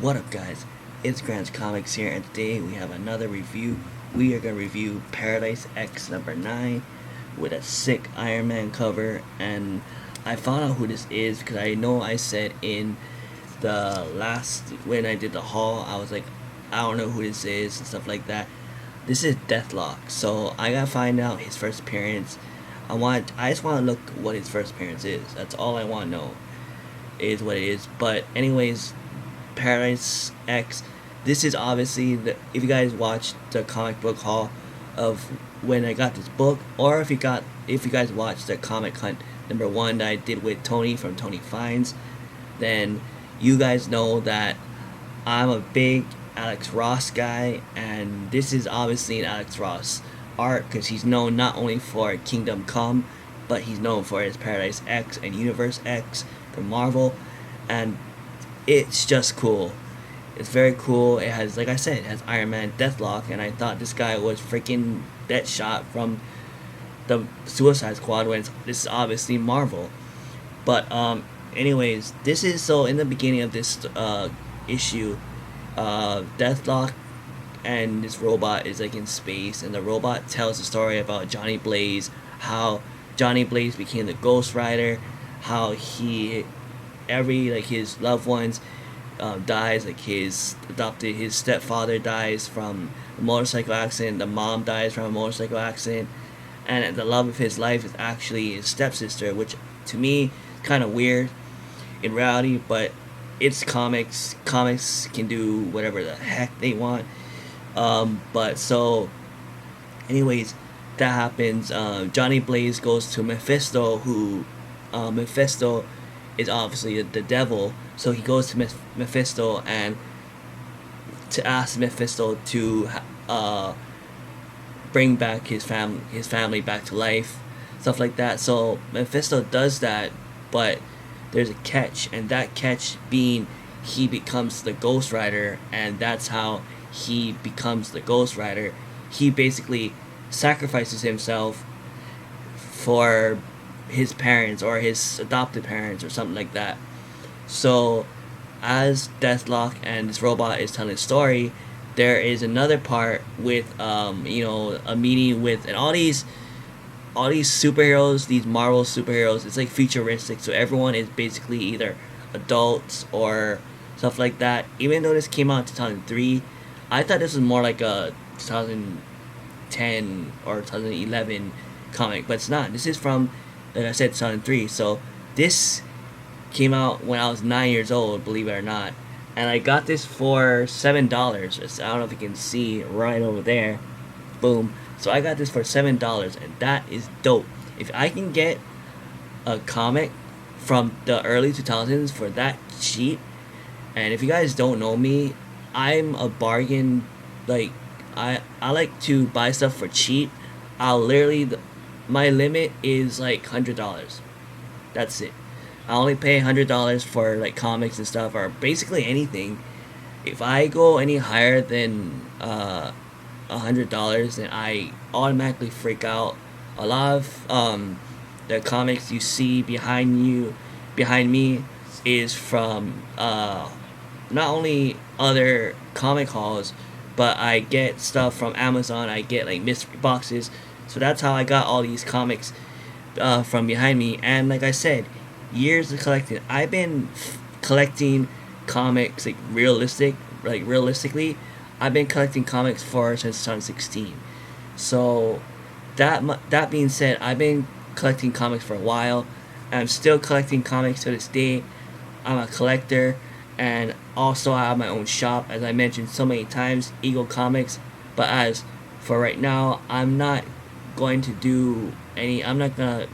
What up, guys? It's Grant's Comics here, and today we have another review. We are going to review Paradise X number 9 with a sick Iron Man cover. And I found out who this is because I know I said in the last, when I did the haul, I was like, I don't know who this is and stuff like that. This is Deathlock, so I gotta find out his first appearance. I just want to look what his first appearance is. That's all I want to know is what it is. But anyways, Paradise X. This is obviously if you guys watched the comic book haul of when I got this book, or if you guys watched the Comic Hunt number 1 that I did with Tony from Tony Finds, then you guys know that I'm a big Alex Ross guy, and this is obviously an Alex Ross art because he's known not only for Kingdom Come, but he's known for his Paradise X and Universe X from Marvel, and it's just cool. It's very cool. It has, like I said, it has Iron Man, Deathlock, and I thought this guy was freaking Deadshot from the Suicide Squad. This is obviously Marvel, but anyways, this is so in the beginning of this issue, Deathlock and this robot is like in space, and the robot tells the story about Johnny Blaze, how Johnny Blaze became the Ghost Rider, how his loved ones dies, like his stepfather dies from a motorcycle accident, the mom dies from a motorcycle accident, and the love of his life is actually his stepsister, which to me kind of weird in reality, but it's comics. Comics can do whatever the heck they want. But so, anyways, that happens. Johnny Blaze goes to Mephisto, who Mephisto is obviously the devil. So he goes to Mephisto and to ask Mephisto to bring back his family back to life, stuff like that. So Mephisto does that, but there's a catch, and that catch being he becomes the Ghost Rider, and that's how he becomes the Ghost Rider. He basically sacrifices himself for his parents or his adopted parents or something like that. So as Deathlock and this robot is telling a story, there is another part with a meeting with, and all these superheroes, these Marvel superheroes, it's like futuristic, so everyone is basically either adults or stuff like that. Even though this came out in 2003, I thought this was more like a 2010 or 2011 comic, but it's not. This is from, like I said, 2003. So this came out when I was 9 years old, believe it or not, and I got this for $7. I don't know if you can see right over there. Boom. So I got this for $7, and that is dope. If I can get a comic from the early 2000s for that cheap, and if you guys don't know me, I'm a bargain. Like I like to buy stuff for cheap. I'll literally my limit is like $100. That's it. I only pay $100 for like comics and stuff, or basically anything. If I go any higher than $100, then I automatically freak out. A lot of the comics you see behind me, is from not only other comic halls, but I get stuff from Amazon. I get like mystery boxes, so that's how I got all these comics from behind me. And like I said, years of collecting. I've been collecting comics realistically. I've been collecting comics since 2016. So that being said, I've been collecting comics for a while. I'm still collecting comics to this day. I'm a collector, and also I have my own shop, as I mentioned so many times, Eagle Comics. But as for right now, I'm not going to do any. I'm not gonna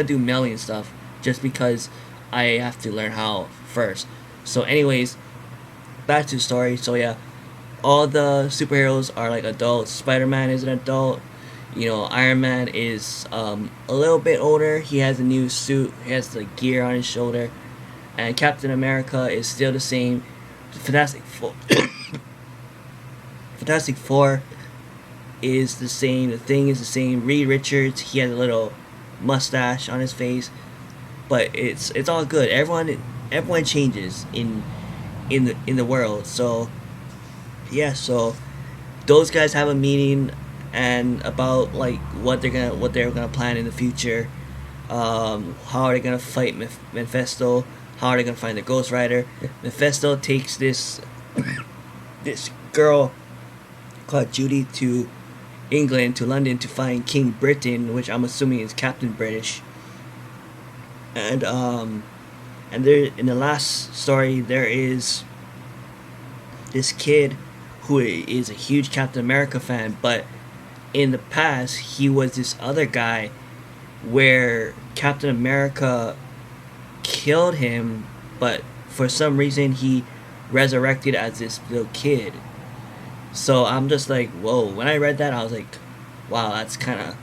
do mailing stuff just because I have to learn how first. So, anyways, back to the story. So yeah, all the superheroes are like adults. Spider-Man is an adult. Iron Man is a little bit older. He has a new suit. He has the gear on his shoulder. And Captain America is still the same. Fantastic Four. Fantastic Four is the same. The Thing is the same. Reed Richards, he has a little mustache on his face, but it's all good. Everyone changes in the world. So yeah, so those guys have a meeting and about like what they're gonna plan in the future. How are they gonna fight Mephisto? How are they gonna find the Ghost Rider? Mephisto takes this girl called Judy to England, to London, to find King Britain, which I'm assuming is Captain British. And there in the last story there is this kid who is a huge Captain America fan, but in the past he was this other guy where Captain America killed him, but for some reason he resurrected as this little kid. So I'm just like, whoa. When I read that, I was like, wow, that's kind of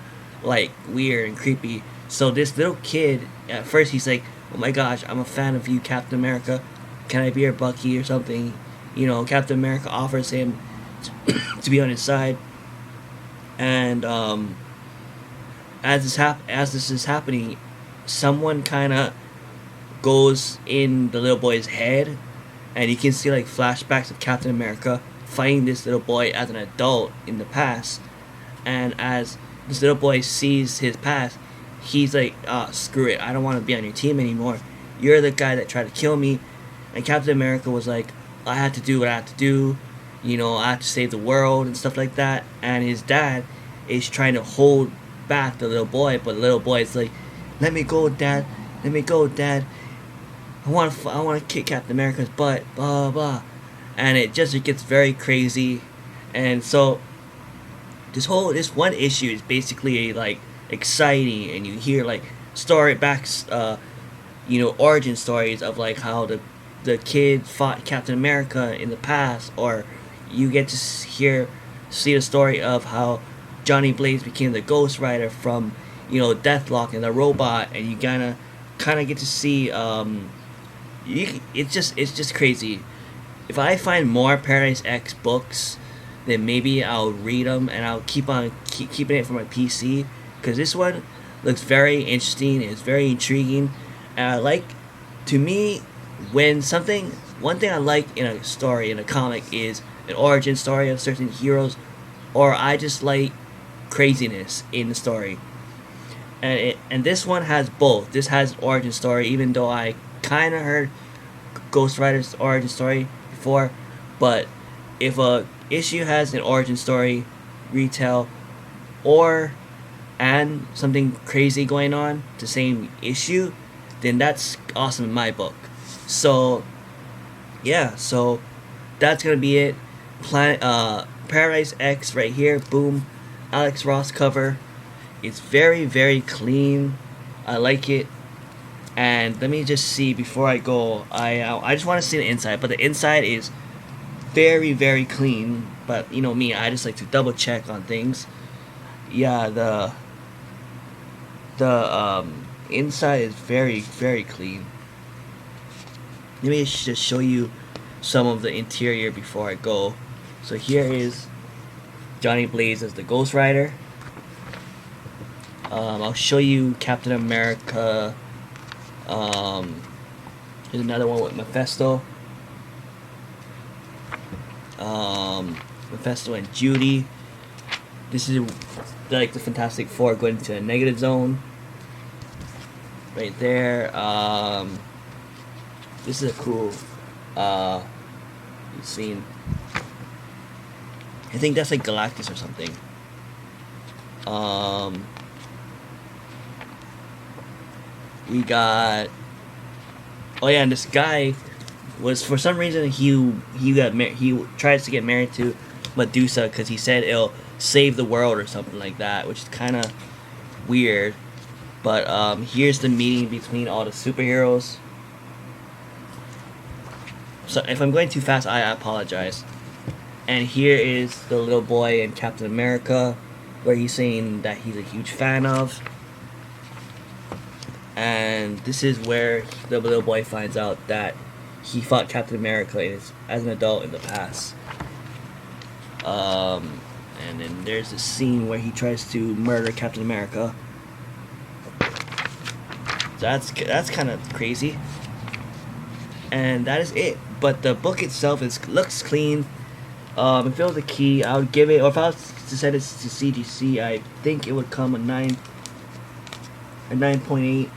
like weird and creepy. So this little kid, at first he's like, oh my gosh, I'm a fan of you, Captain America. Can I be your Bucky or something? You know, Captain America offers him to be on his side. And as this is happening, someone kind of goes in the little boy's head, and you can see like flashbacks of Captain America fighting this little boy as an adult in the past. And as this little boy sees his past, he's like, screw it, I don't want to be on your team anymore. You're the guy that tried to kill me. And Captain America was like, I had to do what I had to do. You know, I have to save the world and stuff like that. And his dad is trying to hold back the little boy, but the little boy is like, let me go, Dad. Let me go, Dad. I want to kick Captain America's butt. Blah blah. And it gets very crazy. And so this one issue is basically like exciting, and you hear like origin stories of like how the kid fought Captain America in the past, or you get to see the story of how Johnny Blaze became the Ghost Rider from, you know, Deathlock and the robot, and you kind of get to see it's just crazy. If I find more Paradise X books, then maybe I'll read them, and I'll keeping it for my PC, because this one looks very interesting. It's very intriguing, and I like, to me, one thing I like in a story, in a comic, is an origin story of certain heroes, or I just like craziness in the story. And this one has both. This has origin story, even though I kind of heard Ghost Rider's origin story before. But if a issue has an origin story, retell, and something crazy going on the same issue, then that's awesome in my book. So yeah, so that's gonna be it. Paradise X right here. Boom, Alex Ross cover. It's very, very clean. I like it. And let me just see before I go. I just want to see the inside, but the inside is very, very clean. But you know me, I just like to double check on things. Yeah, the inside is very, very clean. Let me just show you some of the interior before I go. So here is Johnny Blaze as the Ghost Rider. I'll show you Captain America. Here's another one with Mephisto. Mephisto and Judy. This is like the Fantastic Four going into a negative zone. Right there. This is a cool scene. I think that's like Galactus or something. We got, oh yeah, and this guy was, for some reason, he tries to get married to Medusa because he said it'll save the world or something like that, which is kind of weird. But here's the meeting between all the superheroes. So if I'm going too fast, I apologize. And here is the little boy in Captain America, where he's saying that he's a huge fan of. And this is where the little boy finds out that he fought Captain America as an adult in the past. And then there's a scene where he tries to murder Captain America. So that's kind of crazy. and that is it. But the book itself looks clean. If it was a key, I would give it, or if I was to set it to CGC, I think it would come a 9.8.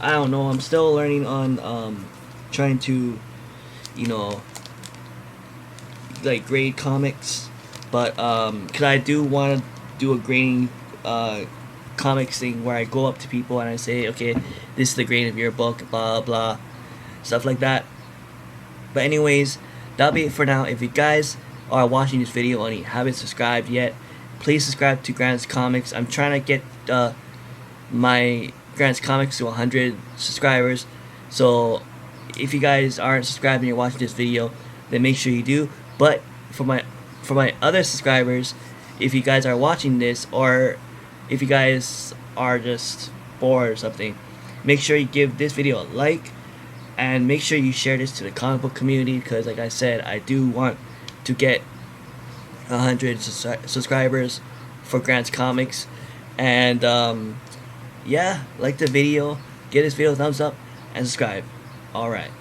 I don't know. I'm still learning on trying to, you know, like grade comics, but cause I do want to do a grading comics thing where I go up to people and I say, okay, this is the grade of your book, blah blah, stuff like that. But anyways, that'll be it for now. If you guys are watching this video and you haven't subscribed yet, please subscribe to Grant's Comics. I'm trying to get my Grant's Comics to 100 subscribers. So if you guys aren't subscribed and you're watching this video, then make sure you do. But for my other subscribers, if you guys are watching this, or if you guys are just bored or something, make sure you give this video a like, and make sure you share this to the comic book community, because like I said, I do want to get 100 subscribers for Grant's Comics. And yeah, like the video, give this video a thumbs up, and subscribe. Alright.